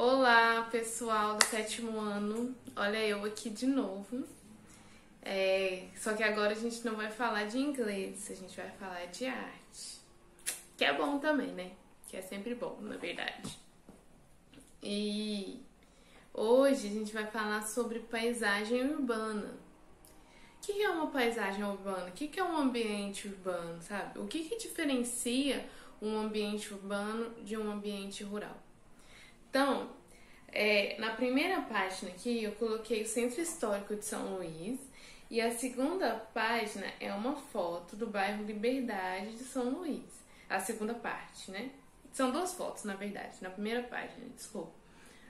Olá, pessoal do sétimo ano. Olha eu aqui de novo. Só que agora a gente não vai falar de inglês, a gente vai falar de arte. Que é bom também, né? Que é sempre bom, na verdade. E hoje a gente vai falar sobre paisagem urbana. O que é uma paisagem urbana? O que é um ambiente urbano, sabe? O que diferencia um ambiente urbano de um ambiente rural? Então, na primeira página aqui eu coloquei o Centro Histórico de São Luís e a segunda página é uma foto do bairro Liberdade de São Luís. A segunda parte, né? São duas fotos, na verdade, na primeira página, desculpa.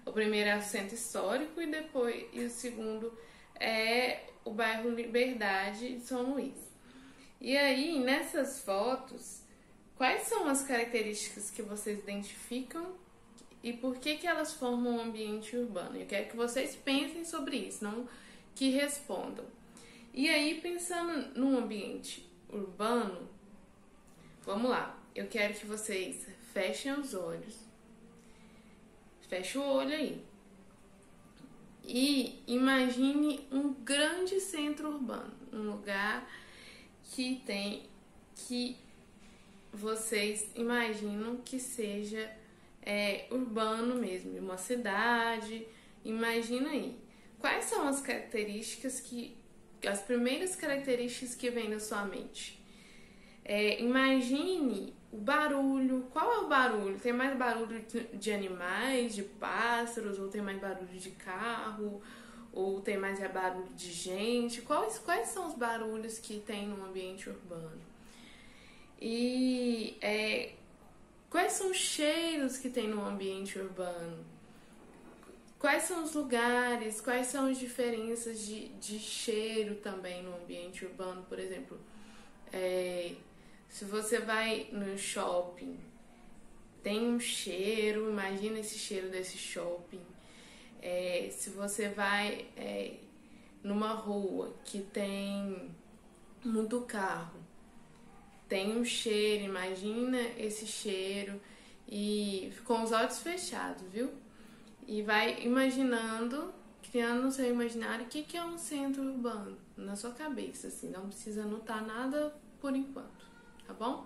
O primeiro é o Centro Histórico e o segundo é o bairro Liberdade de São Luís. E aí, nessas fotos, quais são as características que vocês identificam e por que elas formam um ambiente urbano? Eu quero que vocês pensem sobre isso, não que respondam. E aí, pensando num ambiente urbano, vamos lá. Eu quero que vocês fechem os olhos. Feche o olho aí. E imagine um grande centro urbano, um lugar que vocês imaginam que seja urbano mesmo, uma cidade. Imagina aí. Quais são as as primeiras características que vêm na sua mente? Imagine o barulho. Qual é o barulho? Tem mais barulho de animais, de pássaros, ou tem mais barulho de carro, ou tem mais barulho de gente? Quais são os barulhos que tem no ambiente urbano? E quais são os cheiros que tem no ambiente urbano? Quais são os lugares? Quais são as diferenças de cheiro também no ambiente urbano? Por exemplo, se você vai no shopping, tem um cheiro, imagina esse cheiro desse shopping. Se você vai numa rua que tem muito carro, tem um cheiro, imagina esse cheiro e com os olhos fechados, viu? E vai imaginando, criando no seu imaginário o que é um centro urbano na sua cabeça, assim, não precisa anotar nada por enquanto, tá bom?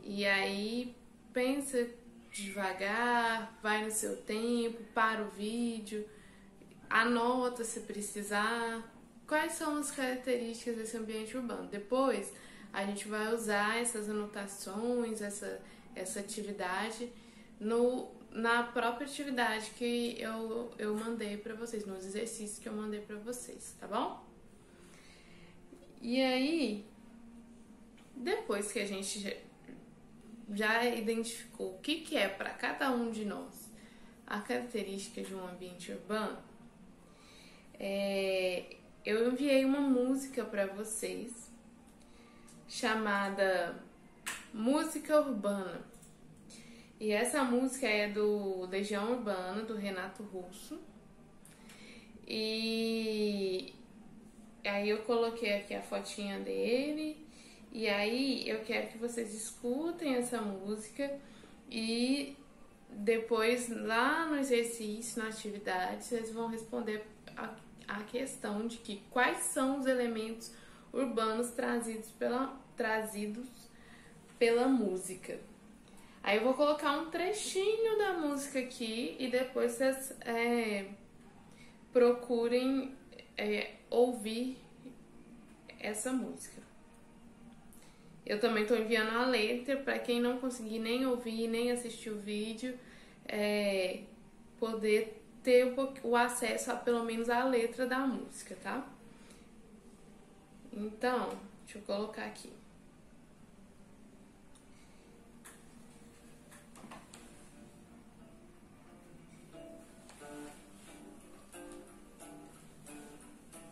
E aí pensa devagar, vai no seu tempo, para o vídeo, anota se precisar, quais são as características desse ambiente urbano. Depois a gente vai usar essas anotações, essa atividade na própria atividade que eu mandei pra vocês, nos exercícios que eu mandei pra vocês, tá bom? E aí, depois que a gente já identificou o que é para cada um de nós a característica de um ambiente urbano, eu enviei uma música para vocês chamada Música Urbana. E essa música é do Legião Urbana, do Renato Russo. E aí eu coloquei aqui a fotinha dele. E aí eu quero que vocês escutem essa música e depois lá no exercício, na atividade, vocês vão responder a questão de quais são os elementos urbanos trazidos pela música. Aí eu vou colocar um trechinho da música aqui e depois vocês procurem ouvir essa música. Eu também estou enviando a letra para quem não conseguir nem ouvir, nem assistir o vídeo, poder ter o acesso a pelo menos a letra da música, tá? Então, deixa eu colocar aqui.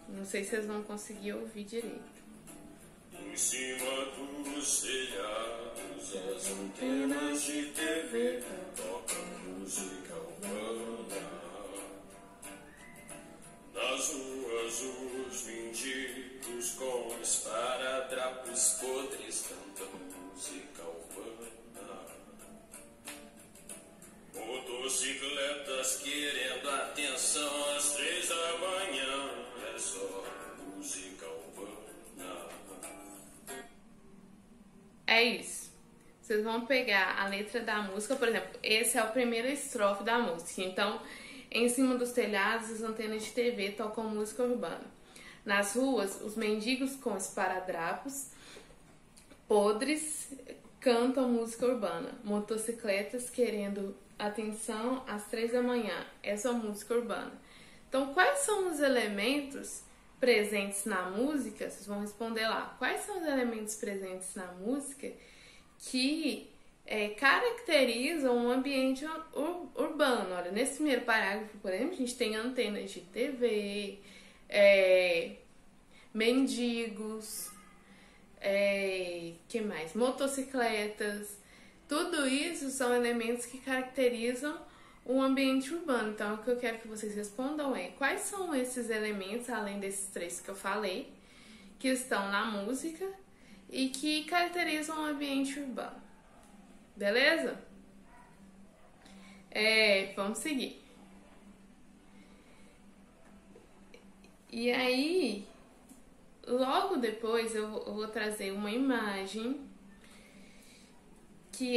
Não sei se vocês vão conseguir ouvir direito. Em cima dos telhados, as antenas de TV tocam música urbana. Nas ruas, os mendigos com esparadrapos podres cantam música urbana. Motocicleta vocês vão pegar a letra da música, por exemplo, esse é o primeiro estrofe da música. Então, em cima dos telhados, as antenas de TV tocam música urbana. Nas ruas, os mendigos com esparadrapos podres cantam música urbana. Motocicletas querendo atenção às 3 da manhã. Essa é a música urbana. Então, quais são os elementos presentes na música? Vocês vão responder lá. Quais são os elementos presentes na música que caracterizam um ambiente urbano? Olha, nesse primeiro parágrafo, por exemplo, a gente tem antenas de TV, mendigos, que mais? Motocicletas. Tudo isso são elementos que caracterizam o ambiente urbano. Então, o que eu quero que vocês respondam é: quais são esses elementos, além desses 3 que eu falei, que estão na música e que caracterizam o ambiente urbano? Beleza? Vamos seguir. E aí, logo depois eu vou trazer uma imagem que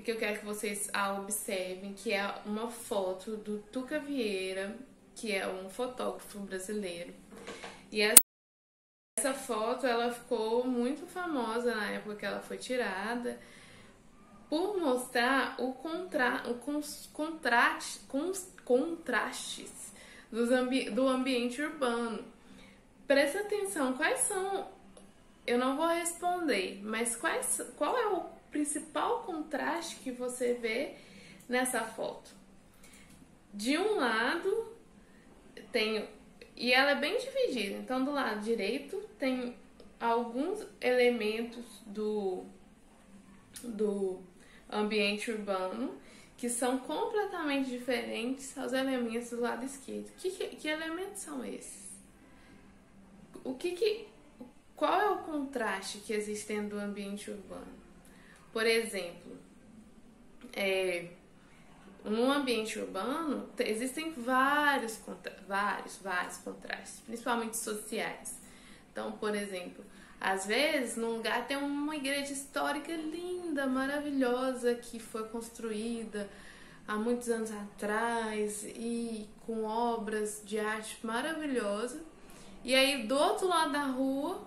eu quero que vocês observem, que é uma foto do Tuca Vieira, que é um fotógrafo brasileiro. E essa foto, ela ficou muito famosa na época que ela foi tirada, por mostrar os contrastes do ambiente urbano. Presta atenção, quais são... Eu não vou responder, mas qual é o principal contraste que você vê nessa foto? De um lado, tem... E ela é bem dividida. Então, do lado direito, tem alguns elementos do ambiente urbano que são completamente diferentes aos elementos do lado esquerdo. Que elementos são esses? Qual é o contraste que existe dentro do ambiente urbano? Por exemplo, no ambiente urbano existem vários contrastes, principalmente sociais. Então, por exemplo, às vezes, num lugar tem uma igreja histórica linda, maravilhosa, que foi construída há muitos anos atrás e com obras de arte maravilhosa. E aí, do outro lado da rua,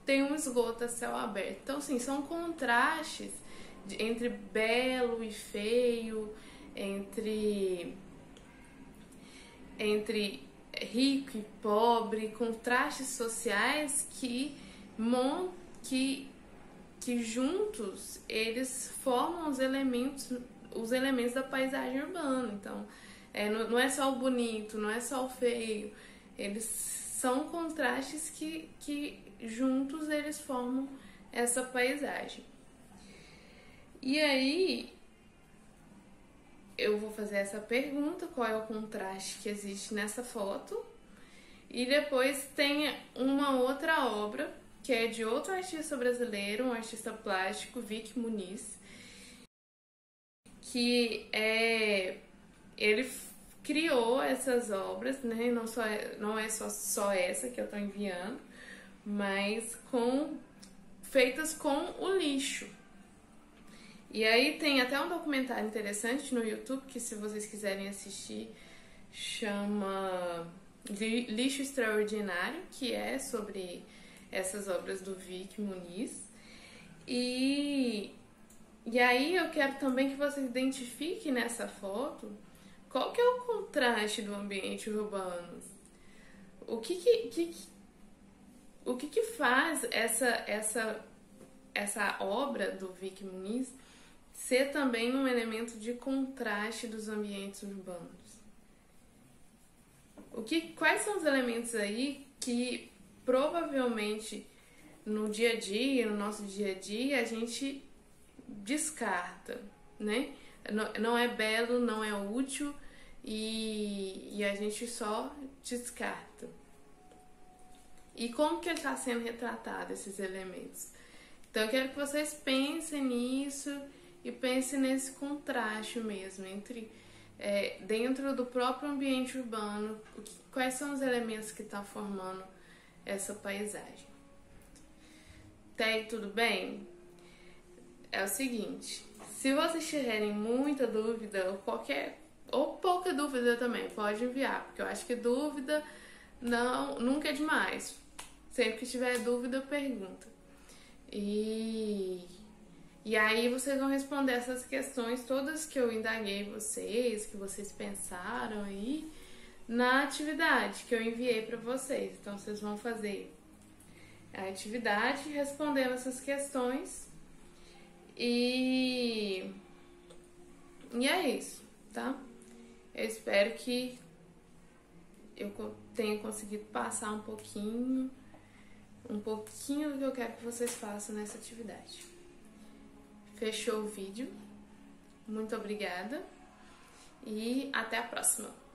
tem um esgoto a céu aberto. Então, assim, são contrastes entre belo e feio, entre rico e pobre, contrastes sociais que juntos eles formam os elementos da paisagem urbana. Então, não é só o bonito, não é só o feio, eles são contrastes que juntos eles formam essa paisagem. E aí, eu vou fazer essa pergunta: qual é o contraste que existe nessa foto? E depois tem uma outra obra, que é de outro artista brasileiro, um artista plástico, Vic Muniz, que ele criou essas obras, né? Não é só essa que eu estou enviando, mas feitas com o lixo. E aí tem até um documentário interessante no YouTube, que se vocês quiserem assistir, chama Lixo Extraordinário, que é sobre essas obras do Vic Muniz. E aí eu quero também que vocês identifiquem nessa foto qual que é o contraste do ambiente urbano. O que faz essa obra do Vic Muniz ser também um elemento de contraste dos ambientes urbanos? Quais são os elementos aí que provavelmente no dia a dia, no nosso dia a dia, a gente descarta, né? Não é belo, não é útil e a gente só descarta. E como que ele está sendo retratado, esses elementos? Então eu quero que vocês pensem nisso e pensem nesse contraste mesmo entre dentro do próprio ambiente urbano, quais são os elementos que estão formando essa paisagem. Até aí tudo bem? é o seguinte: se vocês tiverem muita dúvida ou pouca dúvida também, pode enviar, porque eu acho que dúvida nunca é demais. Sempre que tiver dúvida, pergunta. E aí vocês vão responder essas questões todas que eu indaguei vocês, que vocês pensaram aí, na atividade que eu enviei para vocês. Então vocês vão fazer a atividade respondendo essas questões. E é isso, tá? Eu espero que eu tenha conseguido passar um pouquinho do que eu quero que vocês façam nessa atividade. Fechou o vídeo? Muito obrigada e até a próxima!